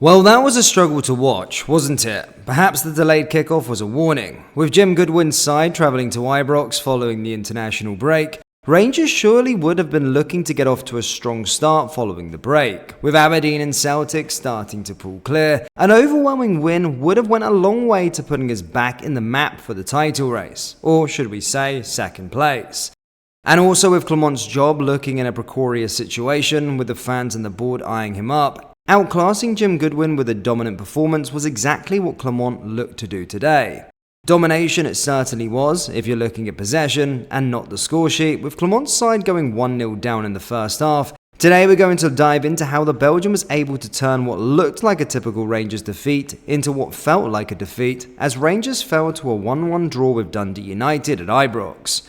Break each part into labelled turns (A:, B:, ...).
A: Well, that was a struggle to watch, wasn't it? Perhaps the delayed kickoff was a warning. With Jim Goodwin's side travelling to Ibrox following the international break, Rangers surely would have been looking to get off to a strong start following the break. With Aberdeen and Celtic starting to pull clear, an overwhelming win would have went a long way to putting us back in the map for the title race, or should we say second place. And also with Clement's job looking in a precarious situation, with the fans and the board eyeing him up, outclassing Jim Goodwin with a dominant performance was exactly what Clement looked to do today. Domination it certainly was, if you're looking at possession and not the score sheet, with Clement's side going 1-0 down in the first half. Today we're going to dive into how the Belgian was able to turn what looked like a typical Rangers defeat into what felt like a defeat, as Rangers fell to a 1-1 draw with Dundee United at Ibrox.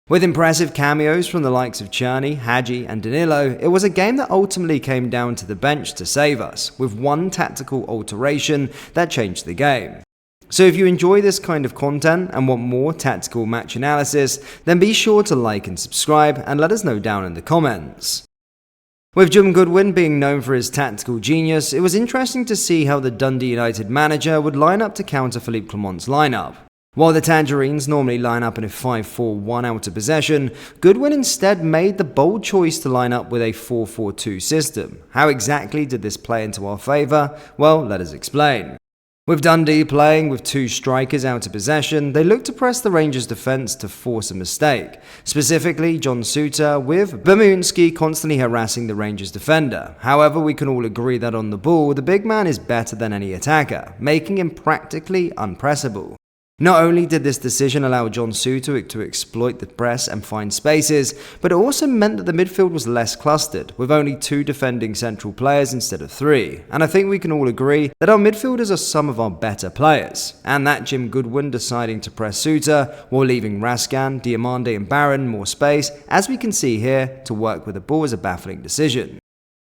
A: With impressive cameos from the likes of Czerny, Hadji and Danilo, it was a game that ultimately came down to the bench to save us, with one tactical alteration that changed the game. So if you enjoy this kind of content and want more tactical match analysis, then be sure to like and subscribe and let us know down in the comments. With Jim Goodwin being known for his tactical genius, it was interesting to see how the Dundee United manager would line up to counter Philippe Clement's lineup. While the Tangerines normally line up in a 5-4-1 out of possession, Goodwin instead made the bold choice to line up with a 4-4-2 system. How exactly did this play into our favour? Well, let us explain. With Dundee playing with two strikers out of possession, they looked to press the Rangers' defence to force a mistake, specifically John Souttar, with Bermundsky constantly harassing the Rangers' defender. However, we can all agree that on the ball, the big man is better than any attacker, making him practically unpressable. Not only did this decision allow John Souttar to exploit the press and find spaces, but it also meant that the midfield was less clustered, with only two defending central players instead of three. And I think we can all agree that our midfielders are some of our better players. And that Jim Goodwin deciding to press Souttar while leaving Rascan, Diomande and Barron more space, as we can see here, to work with the ball is a baffling decision.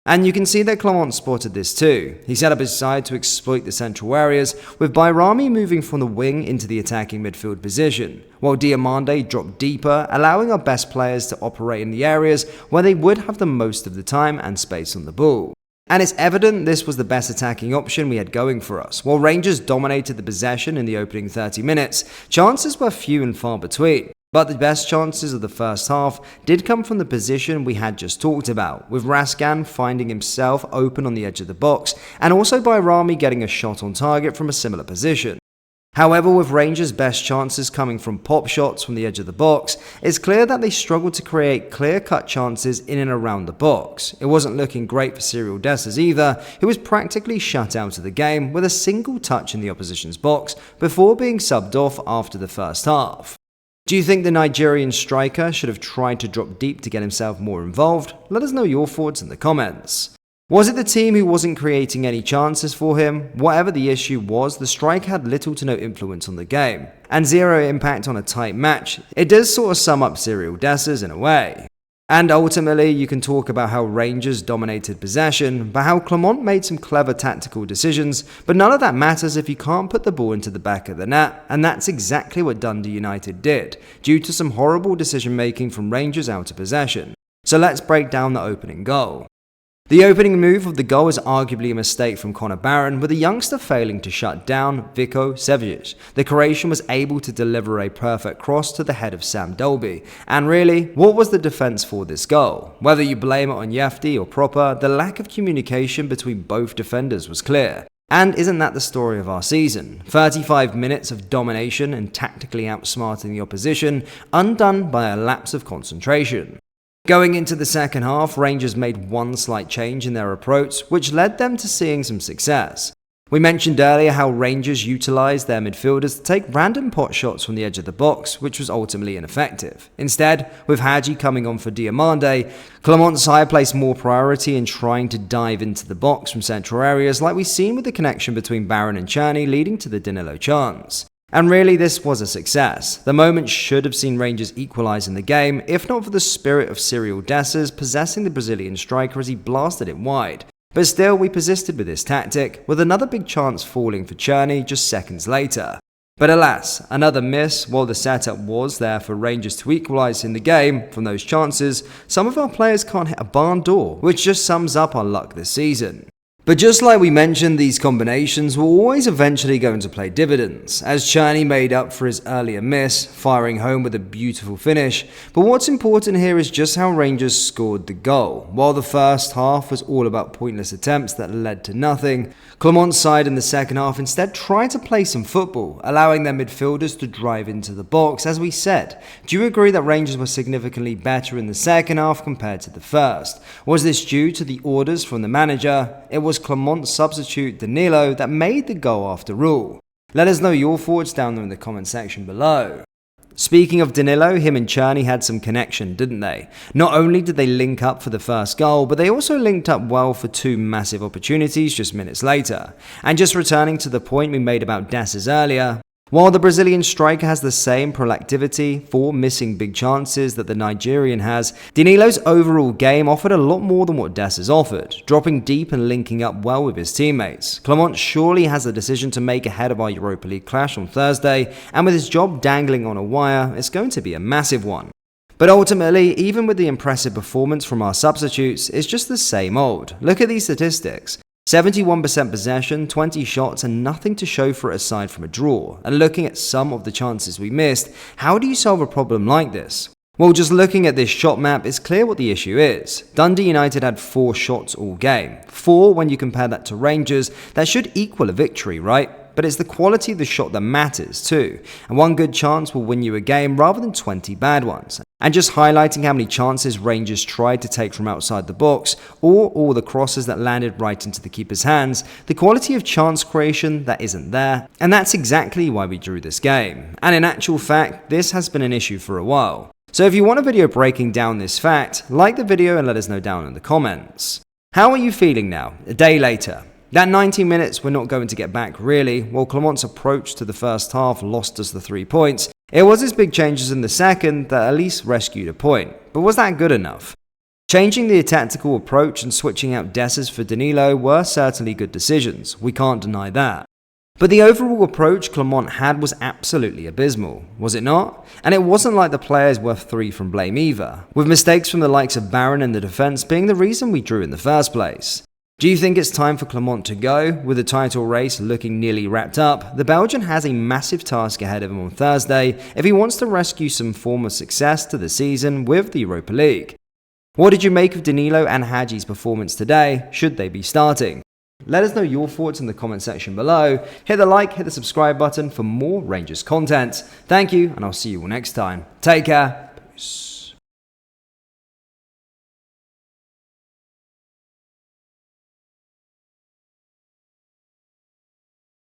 A: And you can see that Clement spotted this too. He set up his side to exploit the central areas, with Bayrami moving from the wing into the attacking midfield position, while Diomande dropped deeper, allowing our best players to operate in the areas where they would have the most of the time and space on the ball. And it's evident this was the best attacking option we had going for us. While Rangers dominated the possession in the opening 30 minutes, chances were few and far between. But the best chances of the first half did come from the position we had just talked about, with Rascan finding himself open on the edge of the box, and also Bayrami getting a shot on target from a similar position. However, with Rangers' best chances coming from pop shots from the edge of the box, it's clear that they struggled to create clear-cut chances in and around the box. It wasn't looking great for Cyril Dessers either, who was practically shut out of the game with a single touch in the opposition's box before being subbed off after the first half. Do you think the Nigerian striker should have tried to drop deep to get himself more involved? Let us know your thoughts in the comments. Was it the team who wasn't creating any chances for him? Whatever the issue was, the striker had little to no influence on the game, and zero impact on a tight match. It does sort of sum up Cyril Dessers in a way. And ultimately, you can talk about how Rangers dominated possession, but how Clement made some clever tactical decisions, but none of that matters if you can't put the ball into the back of the net, and that's exactly what Dundee United did, due to some horrible decision making from Rangers out of possession. So let's break down the opening goal. The opening move of the goal is arguably a mistake from Conor Barron, with the youngster failing to shut down Vico Sevic. The Croatian was able to deliver a perfect cross to the head of Sam Dolby. And really, what was the defence for this goal? Whether you blame it on Yefti or Proper, the lack of communication between both defenders was clear. And isn't that the story of our season? 35 minutes of domination and tactically outsmarting the opposition, undone by a lapse of concentration. Going into the second half, Rangers made one slight change in their approach, which led them to seeing some success. We mentioned earlier how Rangers utilised their midfielders to take random pot shots from the edge of the box, which was ultimately ineffective. Instead, with Hadji coming on for Diomande, Clement's side placed more priority in trying to dive into the box from central areas, like we've seen with the connection between Barron and Czerny leading to the Danilo chance. And really, this was a success. The moment should have seen Rangers equalise in the game, if not for the spirit of Cyril Dessers possessing the Brazilian striker as he blasted it wide. But still, we persisted with this tactic, with another big chance falling for Czerny just seconds later. But alas, another miss. While the setup was there for Rangers to equalise in the game from those chances, some of our players can't hit a barn door, which just sums up our luck this season. But just like we mentioned, these combinations were always eventually going to play dividends, as Cherney made up for his earlier miss, firing home with a beautiful finish. But what's important here is just how Rangers scored the goal. While the first half was all about pointless attempts that led to nothing, Clermont's side in the second half instead tried to play some football, allowing their midfielders to drive into the box, as we said. Do you agree that Rangers were significantly better in the second half compared to the first? Was this due to the orders from the manager? It was Clermont substitute Danilo that made the goal after all. Let us know your thoughts down there in the comment section below. Speaking of Danilo, him and Cherney had some connection, didn't they? Not only did they link up for the first goal, but they also linked up well for two massive opportunities just minutes later. And just returning to the point we made about Dessers earlier, while the Brazilian striker has the same proactivity for missing big chances that the Nigerian has, Danilo's overall game offered a lot more than what Dessers offered, dropping deep and linking up well with his teammates. Clermont surely has a decision to make ahead of our Europa League clash on Thursday, and with his job dangling on a wire, it's going to be a massive one. But ultimately, even with the impressive performance from our substitutes, it's just the same old. Look at these statistics. 71% possession, 20 shots, and nothing to show for it aside from a draw. And looking at some of the chances we missed, how do you solve a problem like this? Well, just looking at this shot map, it's clear what the issue is. Dundee United had 4 shots all game. 4 when you compare that to Rangers, that should equal a victory, right? But it's the quality of the shot that matters too, and one good chance will win you a game rather than 20 bad ones. And just highlighting how many chances Rangers tried to take from outside the box, or all the crosses that landed right into the keeper's hands, the quality of chance creation that isn't there, and that's exactly why we drew this game. And in actual fact, this has been an issue for a while. So if you want a video breaking down this fact, like the video and let us know down in the comments. How are you feeling now, a day later? That 90 minutes we're not going to get back really. While Clermont's approach to the first half lost us the 3 points, it was his big changes in the second that at least rescued a point. But was that good enough? Changing the tactical approach and switching out Dessers for Danilo were certainly good decisions, we can't deny that. But the overall approach Clermont had was absolutely abysmal, was it not? And it wasn't like the players were free from blame either, with mistakes from the likes of Barron in the defence being the reason we drew in the first place. Do you think it's time for Clermont to go? With the title race looking nearly wrapped up, the Belgian has a massive task ahead of him on Thursday if he wants to rescue some form of success to the season with the Europa League. What did you make of Danilo and Hagi's performance today? Should they be starting? Let us know your thoughts in the comment section below. Hit the like, hit the subscribe button for more Rangers content. Thank you, and I'll see you all next time. Take care. Peace.